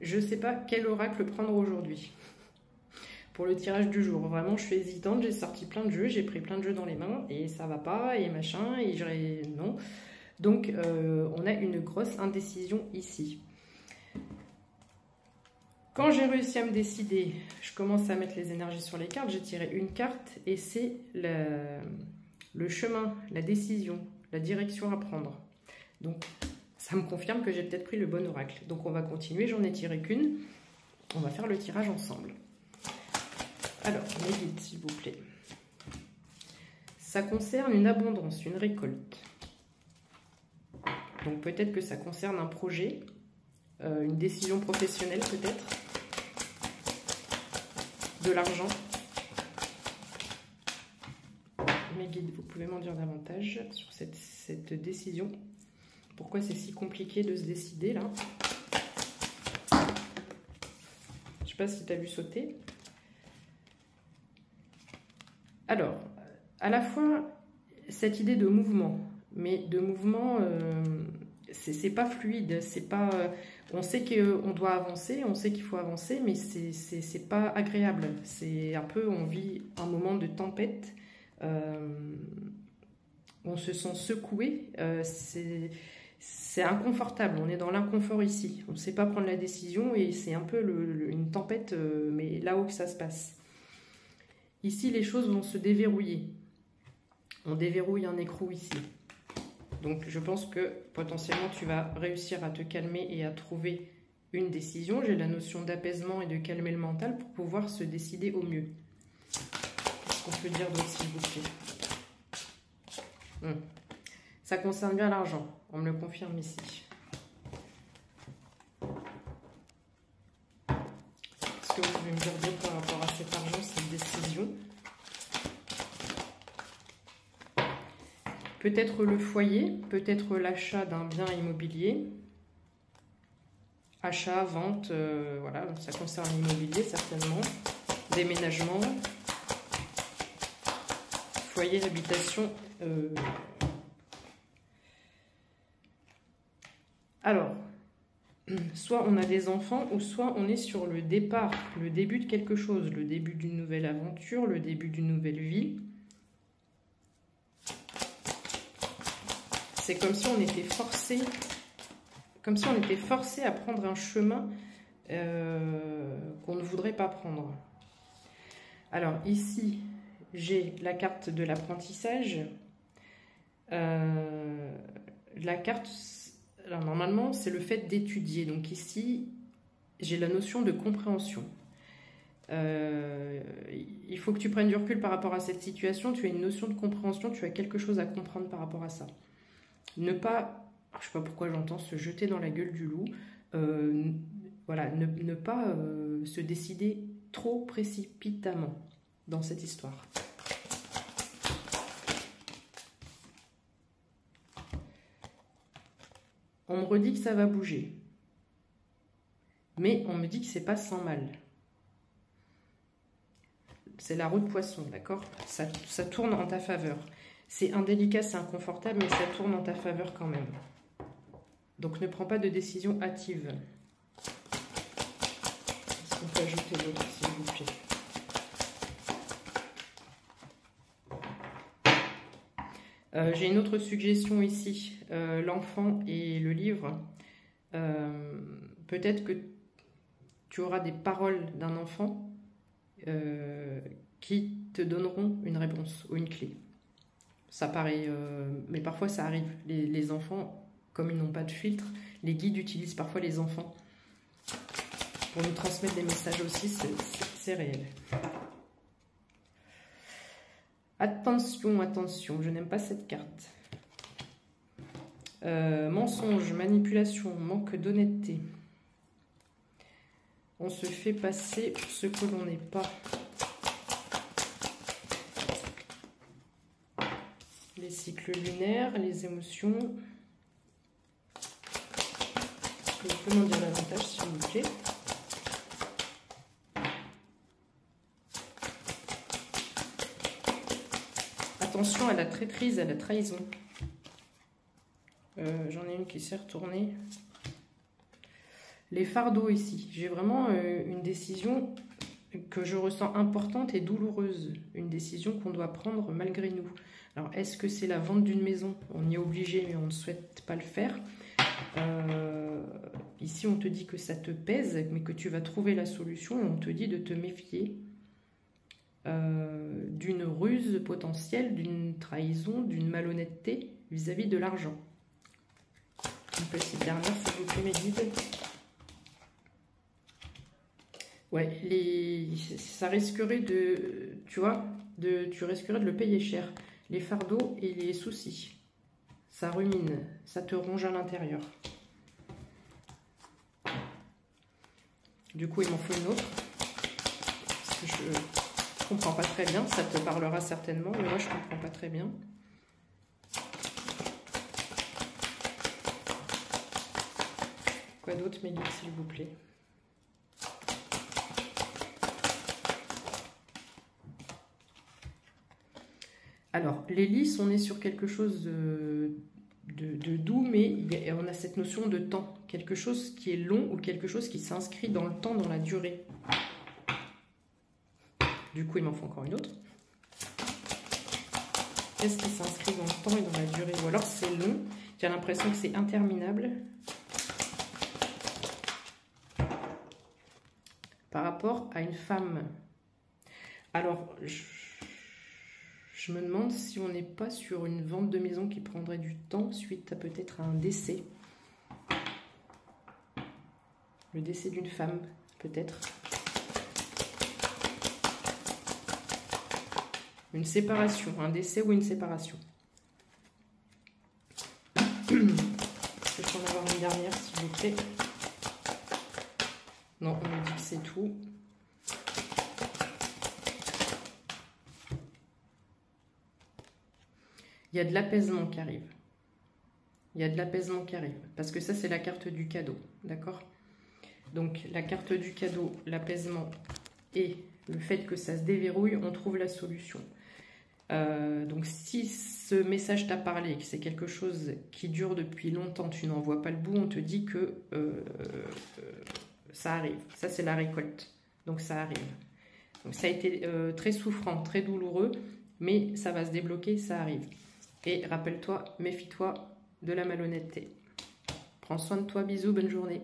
je ne sais pas quel oracle prendre aujourd'hui pour le tirage du jour. Vraiment, je suis hésitante, j'ai sorti plein de jeux, j'ai pris plein de jeux dans les mains et ça va pas, et machin, et je... non. Donc, on a une grosse indécision ici. Quand j'ai réussi à me décider, je commence à mettre les énergies sur les cartes. J'ai tiré une carte et c'est le chemin, la décision, la direction à prendre. Donc, ça me confirme que j'ai peut-être pris le bon oracle. Donc, on va continuer. J'en ai tiré qu'une. On va faire le tirage ensemble. Alors, mes guides, s'il vous plaît. Ça concerne une abondance, une récolte. Donc, peut-être que ça concerne un projet, une décision professionnelle peut-être. De l'argent. Mes guides, vous pouvez m'en dire davantage sur cette décision. Pourquoi c'est si compliqué de se décider là? Je ne sais pas si tu as vu sauter. Alors, à la fois, cette idée de mouvement, mais de mouvement, c'est pas fluide, c'est pas... on sait qu'on doit avancer, on sait qu'il faut avancer, mais c'est pas agréable. C'est un peu, on vit un moment de tempête, on se sent secoué, c'est inconfortable, on est dans l'inconfort ici. On ne sait pas prendre la décision et c'est un peu une tempête, mais là-haut que ça se passe. Ici, les choses vont se déverrouiller. On déverrouille un écrou ici. Donc, je pense que potentiellement, tu vas réussir à te calmer et à trouver une décision. J'ai la notion d'apaisement et de calmer le mental pour pouvoir se décider au mieux. Qu'est-ce qu'on peut dire d'autre, s'il vous plaît? Ça concerne bien l'argent. On me le confirme ici. Qu'est-ce que vous pouvez me dire d'autre par rapport à cet argent, cette décision? Peut-être le foyer, peut-être l'achat d'un bien immobilier. Achat, vente, voilà, ça concerne l'immobilier certainement. Déménagement. Foyer, habitation. Alors, soit on a des enfants, ou soit on est sur le départ, le début de quelque chose, le début d'une nouvelle aventure, le début d'une nouvelle vie. C'est comme si on était forcé, à prendre un chemin qu'on ne voudrait pas prendre. Alors ici, j'ai la carte de l'apprentissage. La carte, alors normalement, c'est le fait d'étudier. Donc ici, j'ai la notion de compréhension. Il faut que tu prennes du recul par rapport à cette situation. Tu as une notion de compréhension, tu as quelque chose à comprendre par rapport à ça. Ne pas, je ne sais pas pourquoi j'entends se jeter dans la gueule du loup, voilà, ne pas se décider trop précipitamment dans cette histoire. On me redit que ça va bouger, mais on me dit que c'est pas sans mal. C'est la roue de poisson, d'accord? Ça tourne en ta faveur. C'est indélicat, c'est inconfortable, mais ça tourne en ta faveur quand même. Donc ne prends pas de décision hâtive. Est-ce qu'on peut ajouter d'autres, s'il vous plaît? J'ai une autre suggestion ici. L'enfant et le livre. Peut-être que tu auras des paroles d'un enfant qui te donneront une réponse ou une clé. Ça paraît, mais parfois ça arrive. Les enfants, comme ils n'ont pas de filtre, les guides utilisent parfois les enfants pour nous transmettre des messages aussi, c'est réel. Attention, attention, je n'aime pas cette carte. Mensonge, manipulation, manque d'honnêteté. On se fait passer pour ce que l'on n'est pas. Les cycles lunaires, les émotions. Vous pouvez m'en dire davantage, s'il vous plaît. Attention à la traîtrise, à la trahison. J'en ai une qui s'est retournée. Les fardeaux ici, j'ai vraiment une décision que je ressens importante et douloureuse. Une décision qu'on doit prendre malgré nous. Alors, est-ce que c'est la vente d'une maison? On y est obligé, mais on ne souhaite pas le faire. Ici, on te dit que ça te pèse, mais que tu vas trouver la solution. Et on te dit de te méfier d'une ruse potentielle, d'une trahison, d'une malhonnêteté vis-à-vis de l'argent. Une petite dernière, s'il vous plaît, mes guides. Ouais, ça risquerait de, tu vois, tu risquerais de le payer cher. Les fardeaux et les soucis. Ça rumine, ça te ronge à l'intérieur. Du coup, il m'en faut une autre. Parce que je ne comprends pas très bien. Ça te parlera certainement, mais moi, je ne comprends pas très bien. Quoi d'autre, mes guides, s'il vous plaît? Alors, les lys, on est sur quelque chose de doux, mais on a cette notion de temps. Quelque chose qui est long ou quelque chose qui s'inscrit dans le temps, dans la durée. Du coup, il m'en faut encore une autre. Qu'est-ce qui s'inscrit dans le temps et dans la durée? Ou alors c'est long, j'ai l'impression que c'est interminable. Par rapport à une femme. Alors, je me demande si on n'est pas sur une vente de maison qui prendrait du temps suite à peut-être un décès. Le décès d'une femme, peut-être. Une séparation, un décès ou une séparation. Je vais en avoir une dernière, s'il vous plaît. Non, on me dit que c'est tout. Il y a de l'apaisement qui arrive. Il y a de l'apaisement qui arrive. Parce que ça, c'est la carte du cadeau. D'accord? Donc, la carte du cadeau, l'apaisement et le fait que ça se déverrouille, on trouve la solution. Donc, si ce message t'a parlé, que c'est quelque chose qui dure depuis longtemps, tu n'en vois pas le bout, on te dit que ça arrive. Ça, c'est la récolte. Donc, ça arrive. Donc, ça a été très souffrant, très douloureux, mais ça va se débloquer, ça arrive. Et rappelle-toi, méfie-toi de la malhonnêteté. Prends soin de toi, bisous, bonne journée.